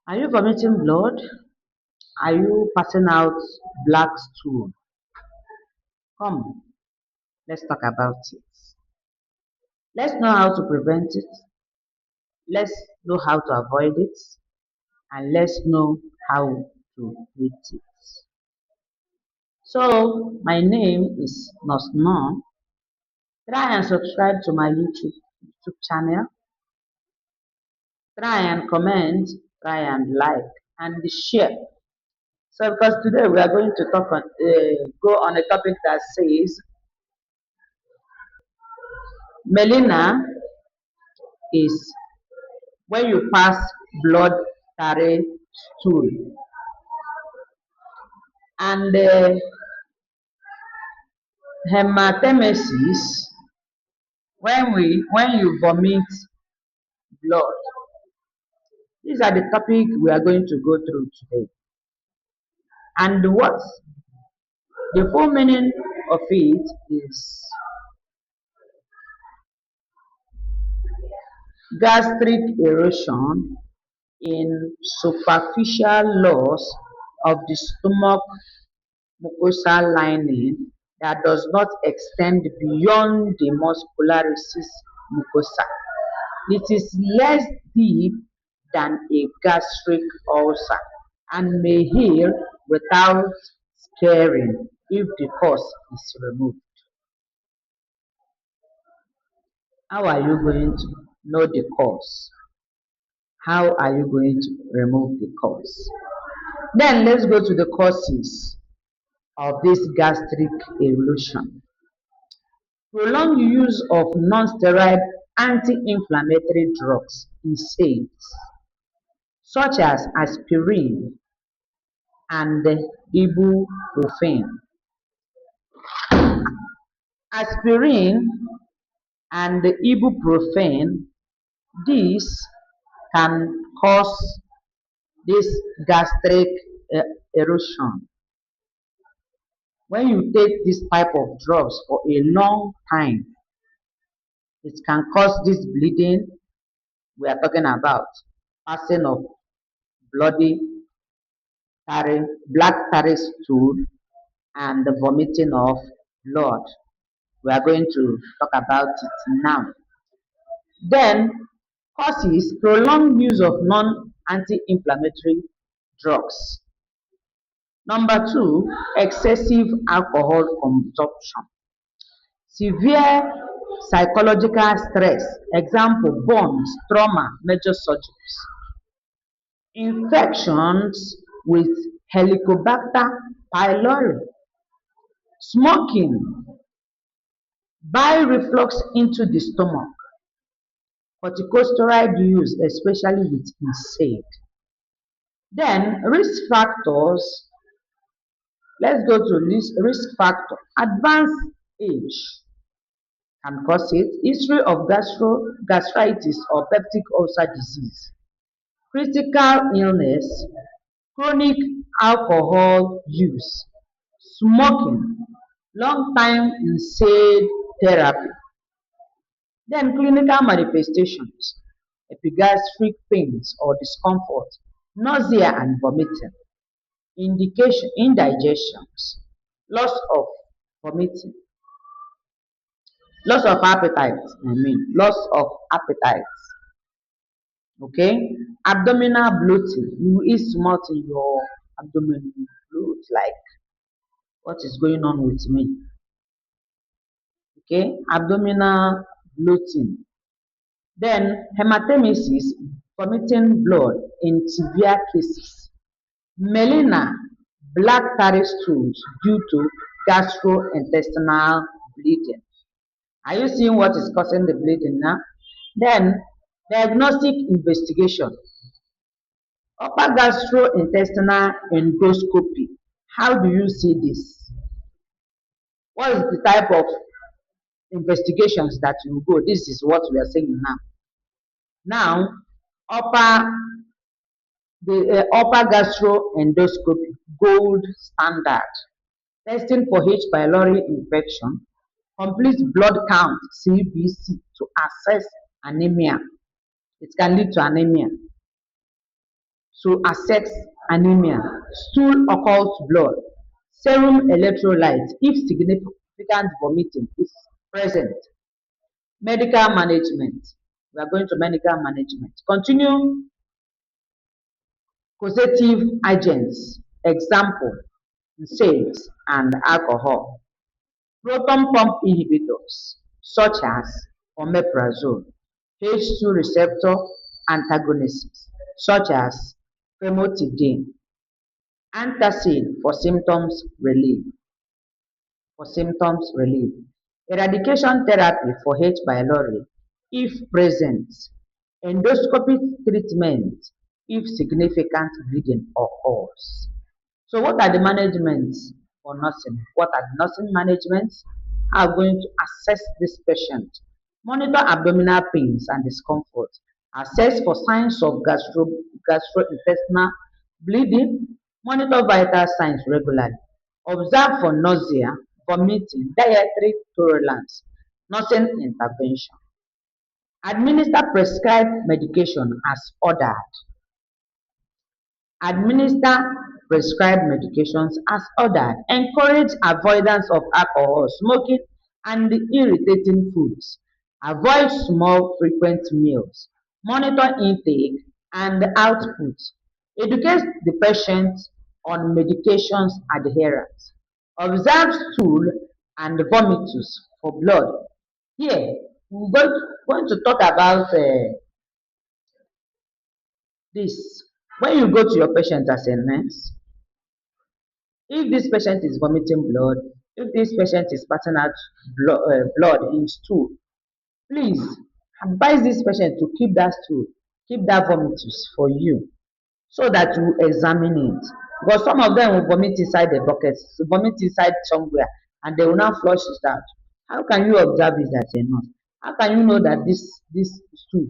Are you vomiting blood? Are you passing out black stool? Come, let's talk about it. Let's know how to prevent it. Let's know how to avoid it. And let's know how to treat it. So, my name is Nurse No. Try and subscribe to my YouTube channel. Try and comment, try and like, and share. So, because today we are going to go on a topic that says melena is when you pass blood carry stool, and hematemesis when you vomit blood. These are the topic we are going to go through today. And what the full meaning of it is gastric erosion in superficial loss of the stomach mucosal lining that does not extend beyond the muscularis mucosa. It is less deep than a gastric ulcer and may heal without scarring if the cause is removed. How are you going to know the cause? How are you going to remove the cause? Then let's go to the causes of this gastric erosion. Prolonged use of non-steroid anti-inflammatory drugs, nsaids, such as aspirin and ibuprofen. Aspirin and ibuprofen, these can cause this gastric erosion. When you take this type of drugs for a long time, it can cause this bleeding we are talking about, passing of bloody black tarry stool, and the vomiting of blood. We are going to talk about it now. Then, causes prolonged use of non-anti-inflammatory drugs. Number two, excessive alcohol consumption. Severe psychological stress, example, burns, trauma, major surgeries. Infections with Helicobacter pylori. Smoking, bile reflux into the stomach. Corticosteroid use, especially with NSAID. Then risk factors. Let's go to this risk factor. Advanced age can cause it. History of gastritis or peptic ulcer disease. Critical illness. Chronic alcohol use. Smoking. Long time NSAID therapy. Then clinical manifestations. Epigastric pains or discomfort. Nausea and vomiting. Indigestions, loss of vomiting, loss of appetite, loss of appetite. Okay, abdominal bloating. You eat small in your abdomen, you bloat like what is going on with me. Okay, abdominal bloating. Then hematemesis, vomiting blood in severe cases. Melena, black tarry stools due to gastrointestinal bleeding. Are you seeing what is causing the bleeding now? Then, diagnostic investigation. Upper gastrointestinal endoscopy. How do you see this? What is the type of investigations that you go? This is what we are saying now. Now, upper upper gastroendoscopy, gold standard. Testing for H. pylori infection, complete blood count (CBC) to assess anemia. It can lead to anemia. to assess anemia, stool occult blood, serum electrolytes if significant vomiting is present. Medical management. We are going to medical management. Continue causative agents, example, nsaids and alcohol. Proton pump inhibitors such as omeprazole, H2 receptor antagonists such as famotidine, antacid for symptoms relief, eradication therapy for H. pylori if present, endoscopic treatment if significant bleeding occurs. So what are the managements for nursing? What are the nursing managements? How are going to assess this patient? Monitor abdominal pains and discomfort. Assess for signs of gastrointestinal bleeding. Monitor vital signs regularly. Observe for nausea, vomiting, dietary tolerance. Nursing intervention. Administer prescribed medication as ordered. Administer prescribed medications as ordered. Encourage avoidance of alcohol, smoking, and irritating foods. Avoid small frequent meals. Monitor intake and output. Educate the patient on medications adherence. Observe stool and vomitus for blood. Here, we're going to talk about this. When you go to your patient as a nurse, if this patient is vomiting blood, if this patient is passing out blood in stool, please advise this patient to keep that stool, keep that vomitus for you so that you examine it. Because some of them will vomit inside the bucket, vomit inside somewhere, and they will not flush it out. How can you observe it as a nurse? How can you know that this stool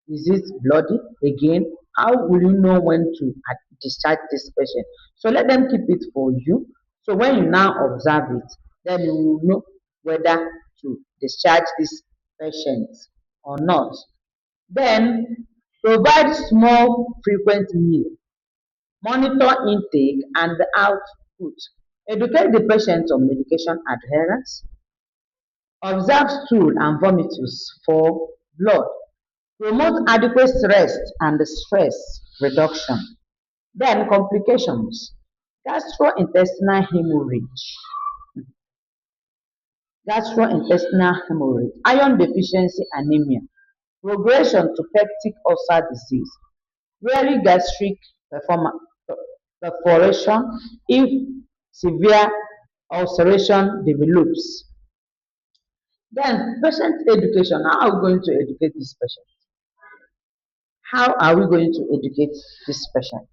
is it bloody again? How will you know when to discharge this patient? So let them keep it for you. So when you now observe it, then you will know whether to discharge this patient or not. Then provide small frequent meal. Monitor intake and output. Educate the patient on medication adherence. Observe stool and vomitus for blood. Promote adequate rest and stress reduction. Then complications. Gastrointestinal hemorrhage. Iron deficiency anemia. Progression to peptic ulcer disease. Rarely gastric perforation if severe ulceration develops. Then patient education. How are we going to educate this patient? How are we going to educate this patient?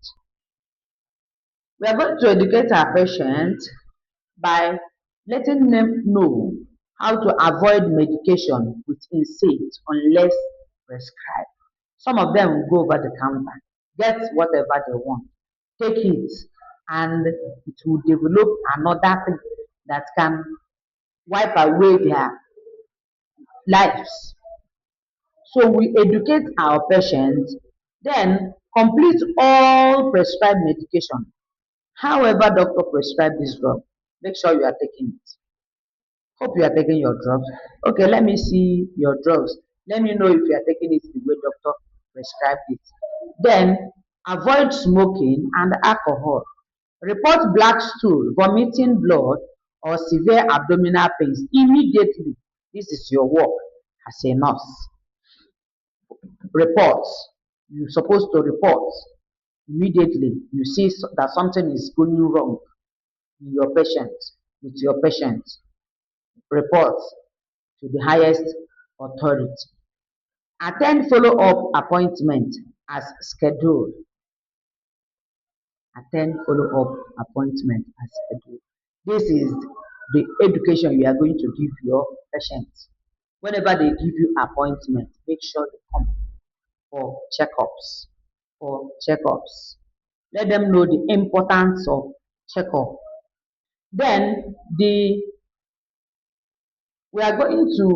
We are going to educate our patient by letting them know how to avoid medication with nsaids unless prescribed. Some of them will go over the counter, get whatever they want, take it, and it will develop another thing that can wipe away their lives. So we educate our patients, then complete all prescribed medication. However, doctor prescribed this drug, make sure you are taking it. Hope you are taking your drugs. Okay, let me see your drugs. Let me know if you are taking it the way doctor prescribed it. Then avoid smoking and alcohol. Report black stool, vomiting blood, or severe abdominal pains immediately. This is your work as a nurse. Report. You're supposed to report immediately. You see that something is going wrong in your patient, with your patient. Report to the highest authority. Attend follow-up appointment as scheduled. Attend follow-up appointment as scheduled. This is the education you are going to give your patients. Whenever they give you appointment, make sure they come for checkups. For checkups. Let them know the importance of checkup. Then we are going to